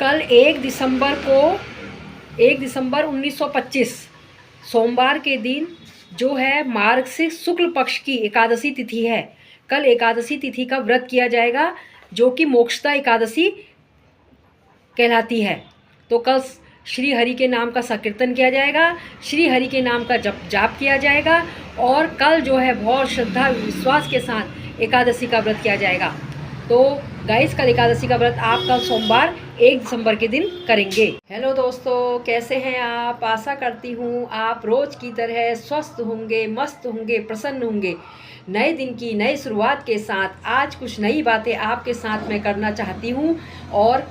कल 1 दिसंबर 1925 सोमवार के दिन जो है मार्गशीर्ष शुक्ल पक्ष की एकादशी तिथि है। कल एकादशी तिथि का व्रत किया जाएगा जो कि मोक्षदा एकादशी कहलाती है। तो कल श्री हरि के नाम का संकीर्तन किया जाएगा, श्री हरि के नाम का जाप किया जाएगा और कल जो है बहुत श्रद्धा विश्वास के साथ एकादशी का व्रत किया जाएगा। तो गाइस, कल एकादशी का व्रत आप कल सोमवार 1 दिसंबर के दिन करेंगे। हेलो दोस्तों, कैसे हैं आप? आशा करती हूँ आप रोज की तरह स्वस्थ होंगे, मस्त होंगे, प्रसन्न होंगे। नए दिन की नई शुरुआत के साथ आज कुछ नई बातें आपके साथ मैं करना चाहती हूँ और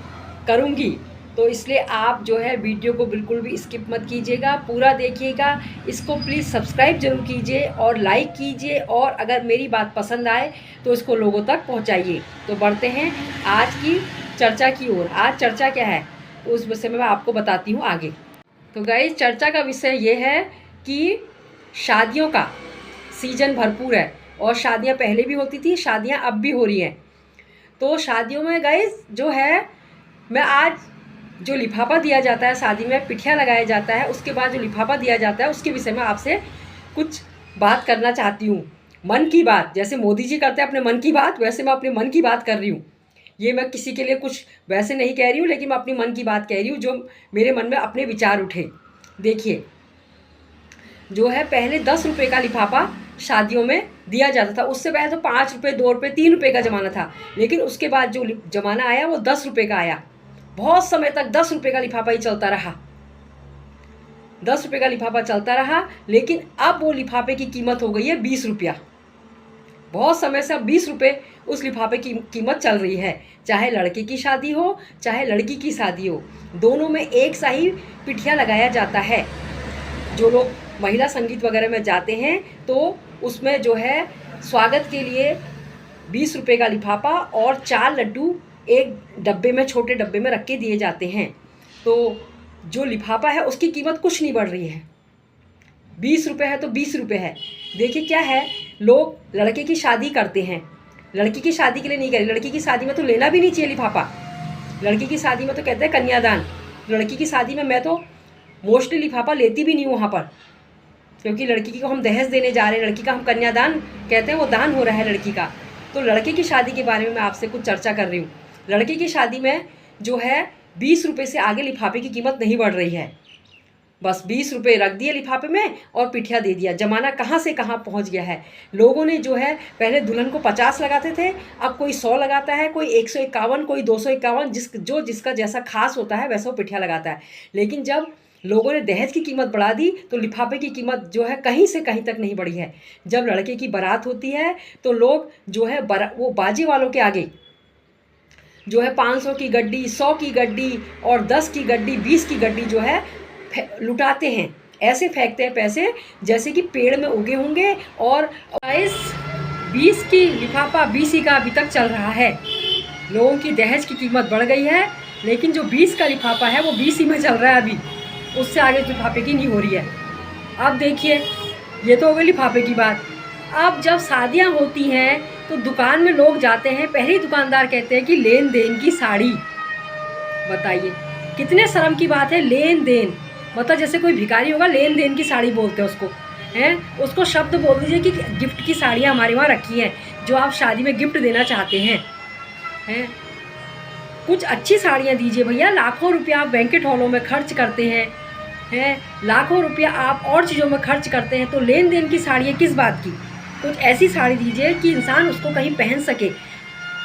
करूँगी। तो इसलिए आप जो है वीडियो को बिल्कुल भी स्किप मत कीजिएगा, पूरा देखिएगा। इसको प्लीज़ सब्सक्राइब जरूर कीजिए और लाइक कीजिए और अगर मेरी बात पसंद आए तो इसको लोगों तक पहुंचाइए। तो बढ़ते हैं आज की चर्चा की ओर। आज चर्चा क्या है उस विषय में मैं आपको बताती हूँ आगे। तो गाइस, चर्चा का विषय ये है कि शादियों का सीजन भरपूर है और शादियाँ पहले भी होती थी, शादियाँ अब भी हो रही हैं। तो शादियों में गाइस जो है, मैं आज जो लिफाफा दिया जाता है शादी में, पिठिया लगाया जाता है, उसके बाद जो लिफाफा दिया जाता है उसके विषय में आपसे कुछ बात करना चाहती हूँ। मन की बात, जैसे मोदी जी करते हैं अपने मन की बात, वैसे मैं अपने मन की बात कर रही हूँ। ये मैं किसी के लिए कुछ वैसे नहीं कह रही हूँ, लेकिन मैं अपनी मन की बात कह रही हूँ जो मेरे मन में अपने विचार उठे। देखिए, जो है पहले 10 रुपये का लिफाफा शादियों में दिया जाता था। उससे पहले तो 5 रुपये, 2 रुपये, 3 रुपये का ज़माना था, लेकिन उसके बाद जो ज़माना आया वो 10 रुपये का आया। बहुत समय तक 10 रुपये का लिफाफा ही चलता रहा, 10 रुपये का लिफाफा चलता रहा। लेकिन अब वो लिफाफे की कीमत हो गई है 20 रुपया। बहुत समय से अब 20 रुपये उस लिफाफे की कीमत चल रही है। चाहे लड़के की शादी हो चाहे लड़की की शादी हो, दोनों में एक सा ही पिठिया लगाया जाता है। जो लोग महिला संगीत वगैरह में जाते हैं तो उसमें जो है स्वागत के लिए 20 रुपये का लिफाफा और 4 लड्डू एक डब्बे में, छोटे डब्बे में रख के दिए जाते हैं। तो जो लिफाफा है उसकी कीमत कुछ नहीं बढ़ रही है। 20 रुपये है तो 20 रुपये है। देखिए क्या है, लोग लड़के की शादी करते हैं, लड़की की शादी के लिए नहीं करें। लड़की की शादी में तो लेना भी नहीं चाहिए लिफाफा। लड़की की शादी में तो कहते हैं कन्यादान। लड़की की शादी में मैं तो मोस्टली लिफाफा लेती भी नहीं हूँ वहाँ पर, क्योंकि लड़की को हम दहेज देने जा रहे हैं, लड़की का हम कन्यादान कहते हैं, वो दान हो रहा है लड़की का। तो लड़के की शादी के बारे में मैं आपसे कुछ चर्चा कर रही हूँ। लड़के की शादी में जो है 20 रुपये से आगे लिफाफे की कीमत नहीं बढ़ रही है। बस 20 रुपये रख दिए लिफाफे में और पिठिया दे दिया। ज़माना कहाँ से कहाँ पहुँच गया है। लोगों ने जो है पहले दुल्हन को 50 लगाते थे, अब कोई 100 लगाता है, कोई 151, कोई 251, जिसका जैसा खास होता है वैसा वो पिठिया लगाता है। लेकिन जब लोगों ने दहेज की कीमत बढ़ा दी तो लिफाफे की कीमत जो है कहीं से कहीं तक नहीं बढ़ी है। जब लड़के की बारात होती है तो लोग जो है वो बाजी वालों के आगे जो है 500 की गड्डी, 100 की गड्डी और 10 की गड्डी, 20 की गड्डी जो है लुटाते हैं। ऐसे फेंकते हैं पैसे जैसे कि पेड़ में उगे होंगे। और इस 20 की लिफाफा 20 ही का अभी तक चल रहा है। लोगों की दहेज की कीमत बढ़ गई है, लेकिन जो 20 का लिफाफा है वो 20 ही में चल रहा है अभी, उससे आगे लिफाफे की नहीं हो रही है। अब देखिए, ये तो हो गई लिफाफे की बात। अब जब शादियां होती हैं तो दुकान में लोग जाते हैं, पहले ही दुकानदार कहते हैं कि लेन देन की साड़ी। बताइए कितने शर्म की बात है, लेन देन मतलब जैसे कोई भिखारी होगा, लेन देन की साड़ी बोलते हैं उसको, हैं। उसको शब्द बोल दीजिए कि गिफ्ट की साड़ियाँ हमारे वहाँ रखी हैं जो आप शादी में गिफ्ट देना चाहते हैं। कुछ अच्छी साड़ियाँ दीजिए भैया। लाखों रुपया आप बैंकेट हॉलों में खर्च करते हैं, लाखों रुपया आप और चीज़ों में खर्च करते हैं, तो लेन देन की साड़ियाँ किस बात की। कुछ ऐसी साड़ी दीजिए कि इंसान उसको कहीं पहन सके।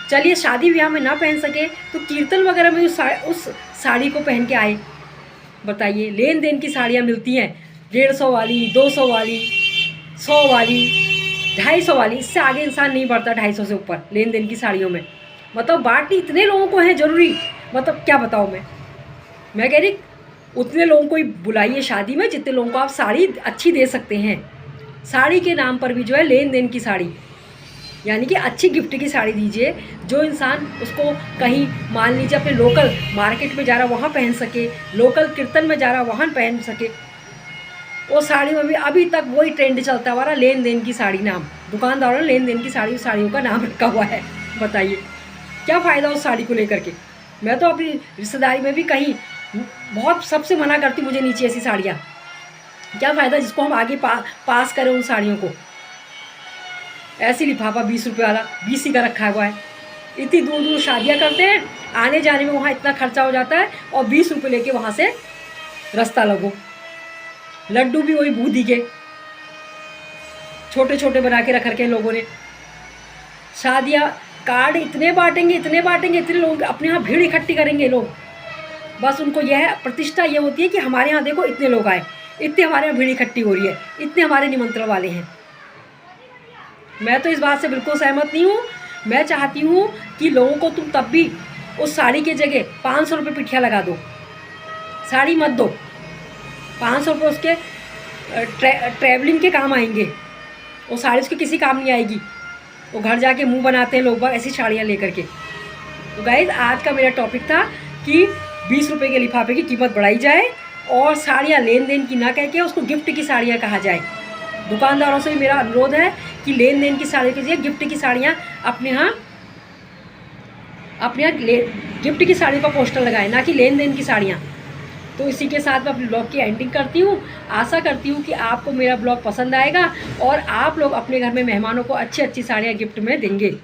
चलिए शादी ब्याह में ना पहन सके तो कीर्तन वगैरह में उस साड़ी को पहन के आए। बताइए, लेन देन की साड़ियाँ मिलती हैं 150 वाली, 200 वाली, 100 वाली, 250 वाली, इससे आगे इंसान नहीं बढ़ता 250 से ऊपर लेन देन की साड़ियों में। मतलब बांटनी इतने लोगों को है ज़रूरी, मतलब क्या बताऊँ मैं कह रही उतने लोगों को ही बुलाइए शादी में जितने लोगों को आप साड़ी अच्छी दे सकते हैं। साड़ी के नाम पर भी जो है लेन देन की साड़ी, यानी कि अच्छी गिफ्ट की साड़ी दीजिए जो इंसान उसको कहीं, मान लीजिए अपने लोकल मार्केट में जा रहा वहाँ पहन सके, लोकल कीर्तन में जा रहा वहाँ पहन सके। वो साड़ी में भी अभी तक वही ट्रेंड चलता हुआ रहा, लेन देन की साड़ी नाम। दुकानदारों ने लेन देन की साड़ियों का नाम रखा हुआ है। बताइए क्या फ़ायदा उस साड़ी को लेकर के। मैं तो अपनी रिश्तेदारी में भी कहीं बहुत सबसे मना करती हूँ, मुझे नीचे ऐसी साड़ियाँ, क्या फ़ायदा जिसको हम आगे पास करें उन साड़ियों को। ऐसी लिफाफा 20 रुपये वाला 20 ही का रखा हुआ है। इतनी दूर दूर शादियाँ करते हैं, आने जाने में वहाँ इतना खर्चा हो जाता है और 20 रुपये लेके वहाँ से रास्ता लगो। लड्डू भी वही बूंदी के छोटे छोटे बना के रख रखे लोगों ने। शादियाँ कार्ड इतने बांटेंगे इतने लोग अपने यहाँ भीड़ इकट्ठी करेंगे लोग, बस उनको यह प्रतिष्ठा ये होती है कि हमारे यहाँ देखो इतने लोग आए, इतने हमारे यहाँ भीड़ इकट्ठी हो रही है, इतने हमारे निमंत्रण वाले हैं। मैं तो इस बात से बिल्कुल सहमत नहीं हूँ। मैं चाहती हूँ कि लोगों को तुम तब भी उस साड़ी के जगह 500 रुपये पिठिया लगा दो, साड़ी मत दो। 500 रुपये उसके ट्रैवलिंग के काम आएंगे, वो साड़ी उसके किसी काम नहीं आएगी। वो घर जाके मुंह बनाते हैं लोग बाग ऐसी साड़ियाँ लेकर के। तो गाइज आज का मेरा टॉपिक था कि 20 रुपये के लिफाफे की कीमत बढ़ाई जाए और साड़ियाँ लेन देन की ना कह के उसको गिफ्ट की साड़ियाँ कहा जाए। दुकानदारों से भी मेरा अनुरोध है कि लेन देन की साड़ी की जगह गिफ्ट की साड़ियाँ अपने यहाँ गिफ्ट की साड़ी का पोस्टर लगाएं, ना कि लेन देन की साड़ियाँ। तो इसी के साथ मैं अपने ब्लॉग की एंडिंग करती हूँ। आशा करती हूँ कि आपको मेरा ब्लॉग पसंद आएगा और आप लोग अपने घर में मेहमानों को अच्छी अच्छी साड़ियाँ गिफ्ट में देंगे।